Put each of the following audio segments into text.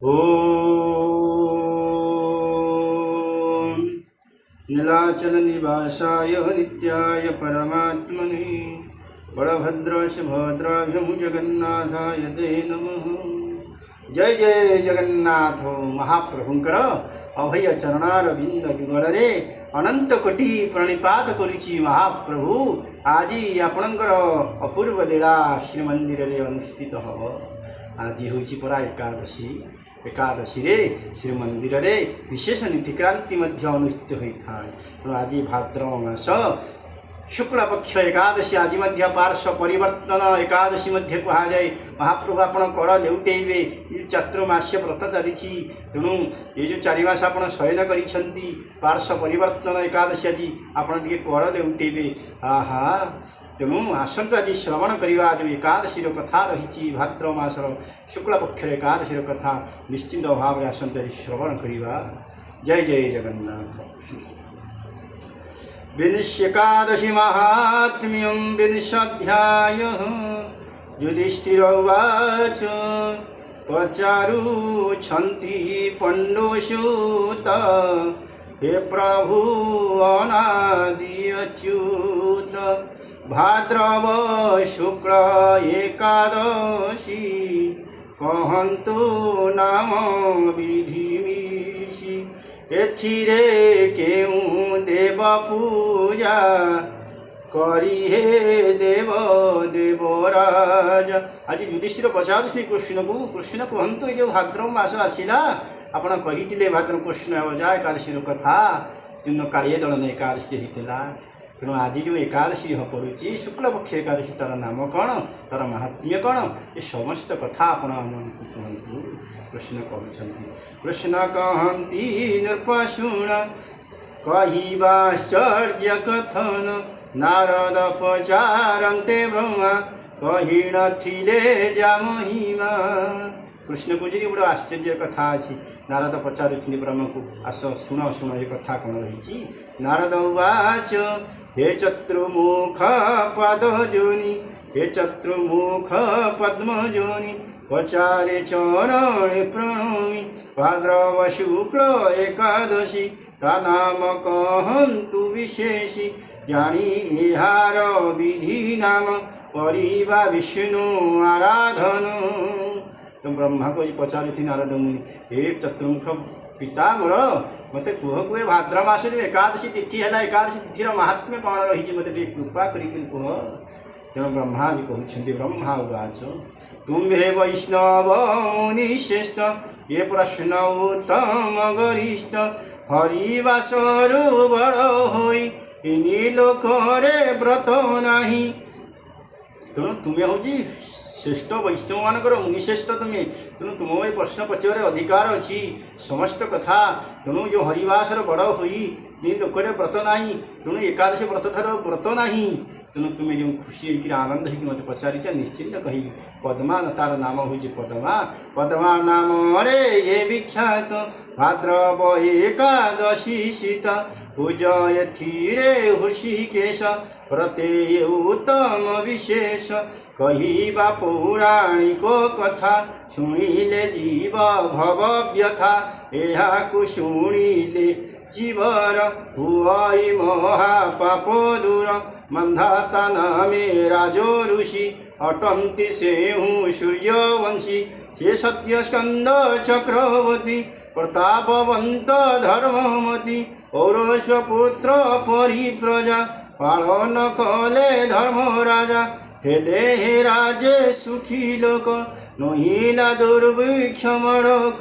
ॐ नीलाचलनिवासाय नित्याय परमात्मने बलभद्रशुभद्राभ्यं जगन्नाथाय ते नमः। जय जय जगन्नाथ महाप्रभुंकर अभय चरणारविंद जुगलरे अनंत कोटि प्रणिपात करुछि महाप्रभु। आज आपणकर अपूर्व लीला श्रीमंदिर रे अनुष्ठित हब। आज होछि परा एकादशी। एकादशी रे श्रीमंदिर रे विशेष नीतिक्रांति मध्य अनुष्ठित होता है। आज भाद्रव मास शुक्ल पक्ष एकादशी आज मध्य पार्श्व परिवर्तन एकादशी मध्य कह जाए। महाप्रभु आपण कड़ लेउटेबे चातुर्मास्य व्रत चली। तेणु ये जो 4 मास आप शयन कर पार्श्व परिवर्तन एकादशी आज आपड़ टे कड़ लेउटेबे। आहा तेणु आसतु आज श्रवण करवा जो एकादशी कथा रही भाद्रव मासर शुक्ल पक्ष एकादशी कथा निश्चिंत भाव में आसतु आज श्रवण करवा। जय जय जगन्नाथ। विंश्यकादशी महात्म्यं विंशाध्यायः। युधिष्ठिरोवाच पचारुछन्ति पण्डुसूत हे प्रभु अनादि अच्युत। भाद्रव शुक्ल एकादशी कहन्तु नाम विधिमिषि। एथिरे केउ देव पूजा करी हे देव देवराज। आज युधिष्ठिर पचार श्री कृष्ण को कृष्ण कहतु ये भाद्रव मास आसला आपड़ कही भाद्रव कृष्ण अजा एकादशी कथा दिन कालिए दलन एकादशी होता। तेणु आज जो एकादशी पड़ुची शुक्ल पक्ष एकादशी तार नाम कौन तार महात्म्य कौन ये समस्त कथा आपण कहतु। कृष्ण कहते कृष्ण कहती नृपशुण कहिबाश्चर्य कथन। नारद पचारंते ब्रह्मा कही नथिले जा महिमा। कृष्ण को जी बड़ा आश्चर्य कथा अच्छी। नारद पचारुଛନ୍ତି ब्रह्मा को आस शुण शुण ये कथा कौन रही। नारद उवाच हे चतुर्मुख पदजोनि हे चतुर्मुख पद्मजोनि पचारे चरणे प्रणोमि। भाद्रव शुक्ल एकादशी ता नाम कहन्तु विशेषी। जानी इहार विधि नाम परिवा विष्णु आराधन। तो ब्रह्मा को पचारुथि नारद मुनि हे चतुर्मुख पिता मोर मत कह कहे भाद्र मास एकादशी तिथि है एकादशी तिथिर महात्म्य कौन रही मत कृपा कह। तेणु ब्रह्मा जी कहते ब्रह्मा उवाच तुम्हे वैष्णव मुनिश्रेष्ठ ये प्रश्न उत्तम गरिष्ठ। हरिवासरु बड़ होई इनी लोकरे व्रत नाही। तेणु तुम्हें हूँ श्रेष्ठ वैष्णव मानकर मुनिश्रेष्ठ तुम्हें। तेणु तुम ये प्रश्न पचारे अधिकार अच्छी समस्त कथा। तेणु जो हरिवासर बड़ हुई लोकरे व्रत नाही। तेणु एकादशी व्रत ठार व्रत नाही। तेणु तुम्हें जो खुशी होकर आनंद होकर मत पचारिच निश्चिंत कह। पद्मा तार नाम हूँ पद्मा। पद्मा नाम रे ये विख्यात भाद्रव एकादशी शीत। पूजय थीरे हृषिकेश व्रते उत्तम विशेष। कहिबा पौराणिक कथा शुणिले जीव भव व्यथा। एहाकु शुणिले जीवर हुआई महापाप दूर। मंधाता नामे राजो ऋषि अटंती सेहु सूर्यवंशी। हे सत्य स्कंद चक्रवर्ती प्रतापवंत धर्ममती। पौरस्वपुत्र परिप्रजा पालन कले धर्म राजा। हेले हे राजे सुखी लोक नहिला दुर्भिक्ष मड़क।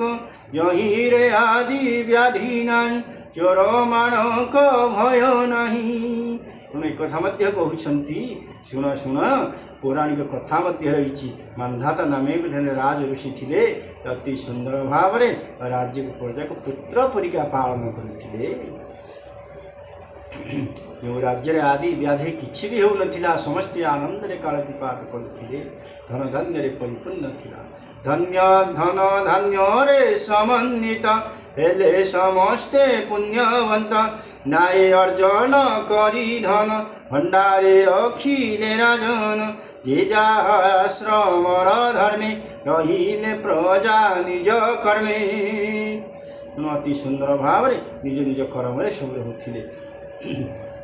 यही रे आदि व्याधि नाही चोर मानक भय नाही। तुम एक कथा मध्य कहते शुण शुण पौराणिक कथा मध्य रही। मांधाता नाम राज ऋषि थे अति सुंदर भाव में राज्य को प्रजा को पुत्र परिका पालन करते। जो राज्य आदि व्याधि किसी भी हो ना समस्त आनंद रे कालतीपात करते। धन धन्य रे परिपूर्ण था। धन्य धन धन्य रे समन्वित हेले समस्ते पुण्यवंत। नाय अर्जन करी धन भंडारे रखिले राजन। जे जाहा श्रमर धर्मे रहिले प्रजा निज कर्मे। अति सुंदर भाव निज निज कर्म सब रोते।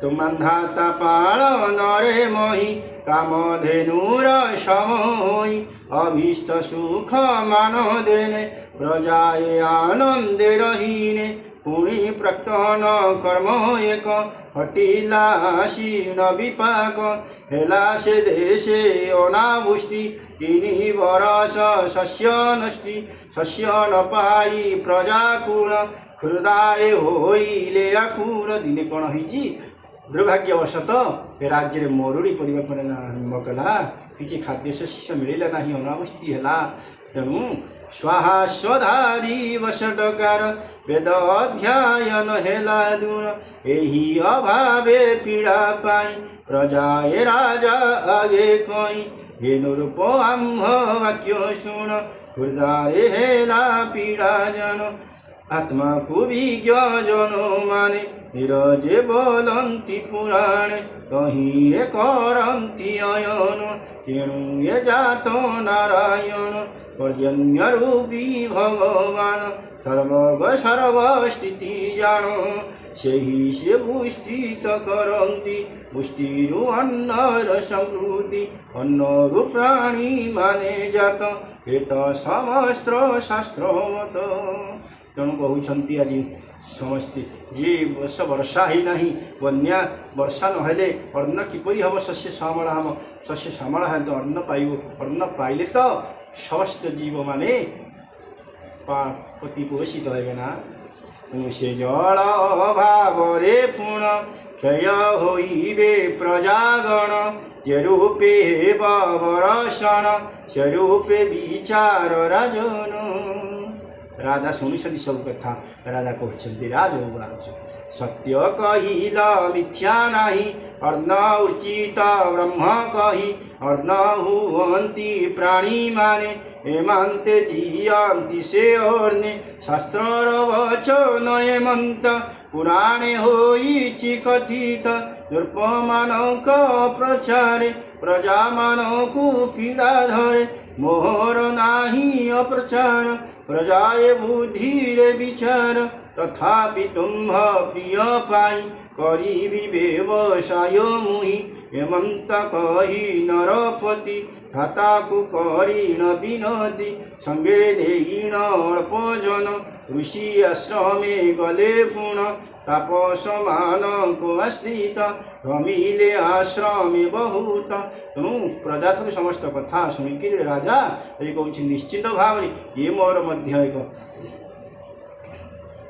तो मान्धाता पालन रे मही कामधेनुर सम होई अभीष्ट सुख मान देने प्रजाए आनंदे रहीने। पुणी प्रक्तन कर्म एक हटिला शीन विपाक हेला से देशे अनावृष्टि 3 बरस शस्य नष्टि शस्य न पाई प्रजाकुल हृदय होइले आकुल। दिने कौन होइछि दुर्भाग्यवशतः ए राज्य में मरुड़ी परिवर्तन आरंभ कला किसी खाद्य शस्य मिलला नहीं अनावृष्टि है। तेणु स्वाहा स्वधा दिवस टकार वेद अध्ययन हेला दूर एही अभावे पीड़ा पाई प्रजाए राजा आगे कई। हेनुरूप आम्भ वाक्य शुण हृदय हेला पीड़ा जन आत्मा को विज्ञ जनो माने निरजे बोलंती पुराणे कहीं करंती अयन। तेणु ये जात नारायण पर्जन्य रूपी भगवान सर्वग सर्वस्थिति जान से ही से पुष्टित करंती पुष्टिरु अन्नर संकृति अन्नरु प्राणी माने जात एत समस्त्र शास्त्र मत। तेणु कहते आज समस्ते जे वर्ष वर्षा ही ना बन्या वर्षा नहेले अन्न किपरि हम शस्य श्यामल हम शस्य श्यामल है तो अन्न पाइब अन्न पाइले तो समस्त जीव माने प्रतिपोषित होबे ना। से जल अभाव रे पुण क्षय होइबे प्रजागण जे रूपे बरसन से रूपे विचार राजन। राजा शुणी सब कथा राजा कहते राजवाच सत्य कहिल मिथ्या नहीं अर्ण उचित ब्रह्म कही अर्ण हुअंती प्राणी माने एमांते जीयंती से अर्णे शास्त्र वचन एमंत पुराणे होइछि कथित नृपमानक प्रचारे प्रजा मानकु पीड़ा धरे मोहर नाही अप्रचार प्रजाए बुद्धि रे विचार तथापि तुम्भ प्रिय पाई करी व्यवसाय मुहि हेमंत कही नरपति धाता को करी न विनती संगे नेईन अल्प जन ऋषि आश्रमे गले पुण तापस मान को आश्रित रमिले आश्रमे बहुत। तेणु प्रजा थोड़ी समस्त कथा शुणिक राजा ये कौन निश्चित भाव ये मोर मध्य एक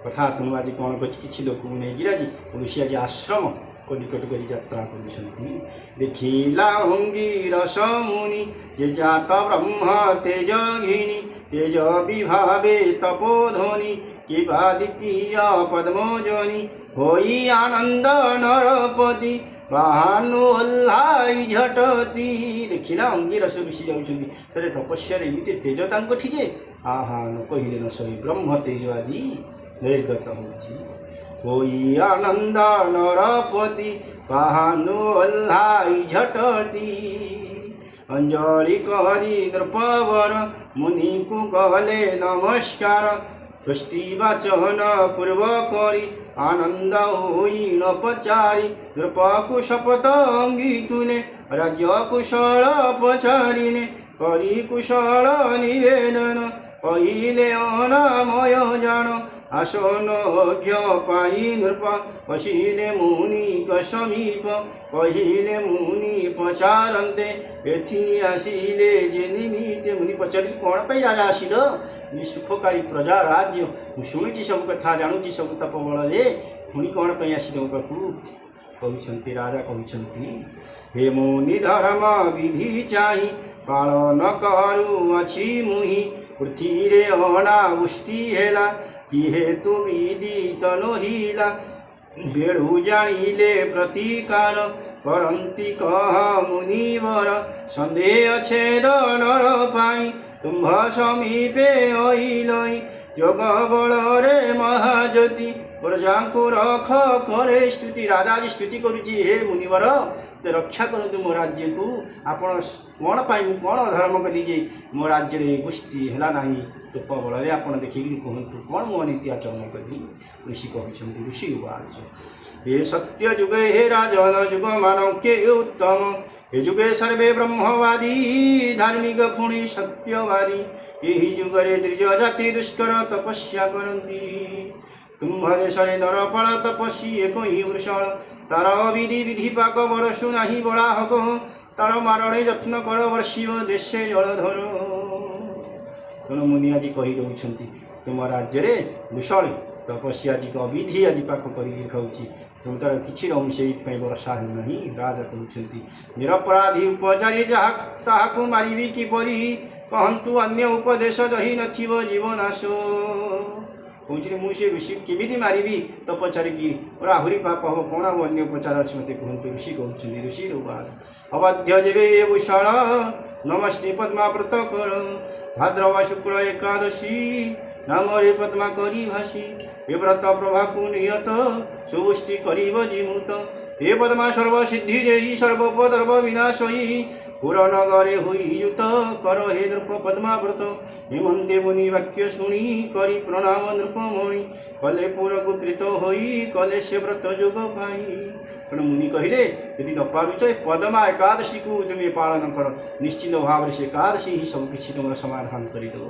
कथा तेणु आज कौन कि लोक नहीं आज ऋषि आज आश्रम को निकट कर यात्रा कर देखिला अंगीरस मुनि ये जात ब्रह्म तेज घिनी तेज विभावे तपोध्वनि कि द्वितीय पद्मोजनी होई आनंद नरपति बाहानुल्लाई झटती। देखिला अंगीरस ऋषि जाऊँगी तपस्या एमती तेज टे आहा न कहले न सही ब्रह्म तेज आज निर्गत होई आनंद नरपति बाहानुल्लाई झटती। अंजलि करी नृपवर मुनि को कहले नमस्कार तुष्टि वाचन पूर्व करी आनंद होई न पचारी नृपकु शपथ अंगीतुने राज्य कुशल पचारिने करी कुशल निवेदन कहिले अनामय जान आसन अज्ञ पाई नृप पशिले मुनि समीप कहिले मुनि पचारंते एथि आसिले जे निमित्ते मुनि पचारि कौन पाई राजा आसिल सुखकारी प्रजा राज्य शुणी सब कथा जानूची सब तप बल पुणी कौन पाई आसिल मो पाखु कहते राजा कहते हे मुनि धर्म विधि चाही पालन करुअछि मुहि पृथ्वी रे अनावृष्टि हेला कि हेतु विदित नहिला बेड़ू जानिले प्रतिकार करंती कह मुनिवर संदेह छेद नर पाई तुम्भ समीपे अइलै যোগ বଳରେ ମହାଜ୍ୟୋତି ପ୍ରଜାଙ୍କୁ ରଖ କରେ ସ୍ତୁତି। ରାଜା ଆଜି ସ୍ତୁତି କରୁଛି, ହେ ମୁନିବର ରକ୍ଷା କରନ୍ତୁ ମୋ ରାଜ୍ୟକୁ। ଆପଣ କ'ଣ ପାଇଁ ମୁଁ କ'ଣ ଧର୍ମ କଲି ଯେ ମୋ ରାଜ୍ୟରେ ଗୋଷ୍ଠୀ ହେଲା ନାହିଁ? ତୋପ ବଳରେ ଆପଣ ଦେଖିକି କୁହନ୍ତୁ କ'ଣ ମୁଁ ଅନୀତି ଆଚରଣ କଲି? ଋଷି କହୁଛନ୍ତି, ଋଷି ଉବାଚ हे सत्य जुगे हे राजन जुग मानव उत्तम। हे जुगे सर्वे ब्रह्मवादी धार्मिक पुणी सत्यवादी। यही जुगरे द्विज जाति दुष्कर तपस्या करती। तुम्भ देशरे नरपाल तपस्वी एक ही वृषण। तार विधि विधि पाक बरसु नाही बड़ाहक। तार मारणे यत्न कर वर्षिव देशे जलधर। ତେଣୁ ମୁନି ଆଜି କହିଦେଉଛନ୍ତି, ତୁମ ରାଜ୍ୟରେ ଭୂଷଣ ତପସ୍ୟା ଆଜି ଅବିଧି ଆଜି ପାଖ କରିକି ଖାଉଛି, ତେଣୁ ତାର କିଛି ରହୁନି, ସେଇଥିପାଇଁ ବର୍ଷା ହେଉନାହିଁ। ରାଜା କହୁଛନ୍ତି, ନିରପରାଧୀ ଉପଚାରୀ ଯାହା ତାହାକୁ ମାରିବି କିପରି? କହନ୍ତୁ ଅନ୍ୟ ଉପଦେଶ ରହି ନଥିବ ଜୀବନାଶ। କହୁଛି ମୁଁ ସେ ଋଷି କେମିତି ମାରିବି ତପଚାରିକି? ମୋର ଆହୁରି ପାପ ହେବ, କ'ଣ ଆଉ ଅନ୍ୟ ଉପଚାର ଅଛି ମୋତେ କୁହନ୍ତୁ? ଋଷି କହୁଛନ୍ତି, ଋଷି ଅବାଧ୍ୟ ଯେବେ ଭୂଷଣ ନମସ୍ତେ ପଦ୍ମାବ୍ରତ କର। ଭାଦ୍ରବ ଶୁକ୍ଳ ଏକାଦଶୀ ନାମରେ ପଦ୍ମା କରି ଭାସି। ଏ ବ୍ରତ ପ୍ରଭାକୁ ନିୟତ ସୁବୁଷ୍ଟି କରିବ ଜିମୁତ। ଏ ପଦ୍ମା ସର୍ବସିଦ୍ଧି ଦେଇ ସର୍ବୋପଦ୍ରବ ବିନାଶଇ। ପୁର ନଗରେ ହୋଇଯୁତ କର ହେ ନୃପ ପଦ୍ମାବ୍ରତ। ହେମନ୍ତେ ମୁନି ବାକ୍ୟ ଶୁଣି କରି ପ୍ରଣାମ ନୃପମଣି। କଲେ ପୁରକୁ ପ୍ରୀତ ହୋଇ କଲେ ସେ ବ୍ରତ ଯୋଗ ପାଇ। ତେଣୁ ମୁନି କହିଲେ, ଯଦି ନ ପାରୁଛ ଏ ପଦ୍ମା ଏକାଦଶୀକୁ ତୁମେ ପାଳନ କର, ନିଶ୍ଚିତ ଭାବରେ ସେ ଏକାଦଶୀ ହିଁ ସବୁକିଛି ତୁମର ସମାଧାନ କରିଦେବ।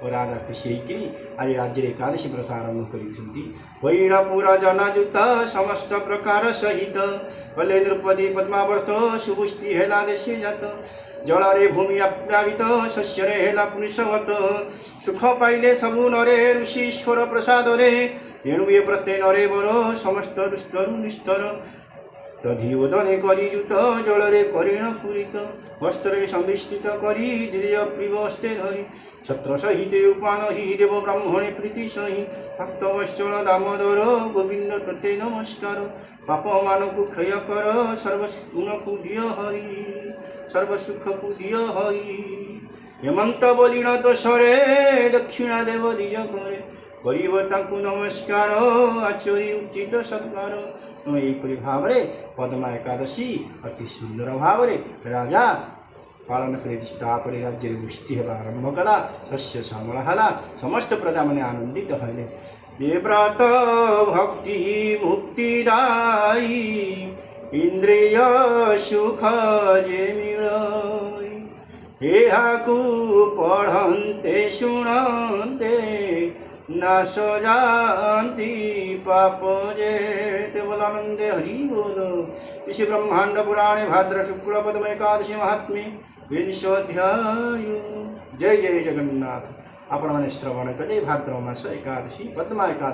ଓ ରାଜା ଖୁସି ହେଇକିରି ଆଜି ରାଜ୍ୟରେ ଏକାଦଶୀ ବ୍ରତ ଆରମ୍ଭ କରିଛନ୍ତି। ହଇଣପୁର ଜନଯୁତ ସମସ୍ତ ପ୍ରକାର ସହିତ କଲେ ନୃପଦୀ ପଦ୍ମାବ୍ରତ। ସୁବୁଷ୍ଟି ହେଲା ଦେଶେ ଜାତ। ଜଳରେ ଭୂମି ଆପ୍ଲାବିତ ଶସ୍ୟରେ ହେଲା ପୁରୁଷବତ। ସୁଖ ପାଇଲେ ସବୁ ନରେ ଋଷୀଶ୍ୱର ପ୍ରସାଦରେ। ଏଣୁ ଏ ପ୍ରତ୍ୟେ ନରେ ବର ସମସ୍ତ ଦୁଷ୍ଟରୁ ନିଷ୍ଠର। ତଧିଓଦନେ କରିଯୁତ ଜଳରେ କରିଣ ପୂରିତ। ବସ୍ତ୍ରରେ ସମିଷ୍ଠିତ କରି ଦୀର୍ଘ ପ୍ରିବସ୍ତେ ଧରି। ଛତ୍ର ସହିତ ଉପାନ ହି ଦେବ ବ୍ରାହ୍ମଣେ ପ୍ରୀତି ସହି। ଭକ୍ତ ବତ୍ସଳ ଦାମୋଦର ଗୋବିନ୍ଦ ତତେ ନମସ୍କାର। ପାପମାନଙ୍କୁ କ୍ଷୟ କର ସର୍ବଗୁଣକୁ ଦିଅ ହରି। ସର୍ବସୁଖକୁ ଦିଅ ହରି। ହେମନ୍ତ ବୋଲିଣ ଦୋଷରେ ଦକ୍ଷିଣା ଦେବ ନିଜ ଘରେ। କରିବ ତାଙ୍କୁ ନମସ୍କାର ଆଚରି ଉଚିତ ସତ୍କାର। ତେଣୁ ଏହିପରି ଭାବରେ ପଦ୍ମା ଏକାଦଶୀ ଅତି ସୁନ୍ଦର ଭାବରେ ରାଜା ପାଳନ କରି ତାପରେ ରାଜ୍ୟରେ ଗୋଷ୍ଠୀ ହେବା ଆରମ୍ଭ କଲା। ଶସ୍ୟ ଶ୍ୟାମଳ ହେଲା, ସମସ୍ତ ପ୍ରଜାମାନେ ଆନନ୍ଦିତ ହେଲେ। ଏ ବ୍ରତ ଭକ୍ତି ମୁକ୍ତିଦାୟୀ ଇନ୍ଦ୍ରିୟ ସୁଖ ଯେ ମିଳଇ। ଏହାକୁ ପଢ଼ନ୍ତେ ଶୁଣନ୍ତେ ନାଶ ଯାଆନ୍ତି ପାପ ଯେତେ। ବୋଲାନନ୍ଦେ ହରି ବୋଲ। ऋषि ब्रह्मांड पुराणे भाद्र शुक्ल पद्म एकादशी महात्म्ये 20 अध्याय। जय जय जगन्नाथ। आपण मैंने श्रवण कले भाद्रव मास एकादशी पद्मा एकादशी।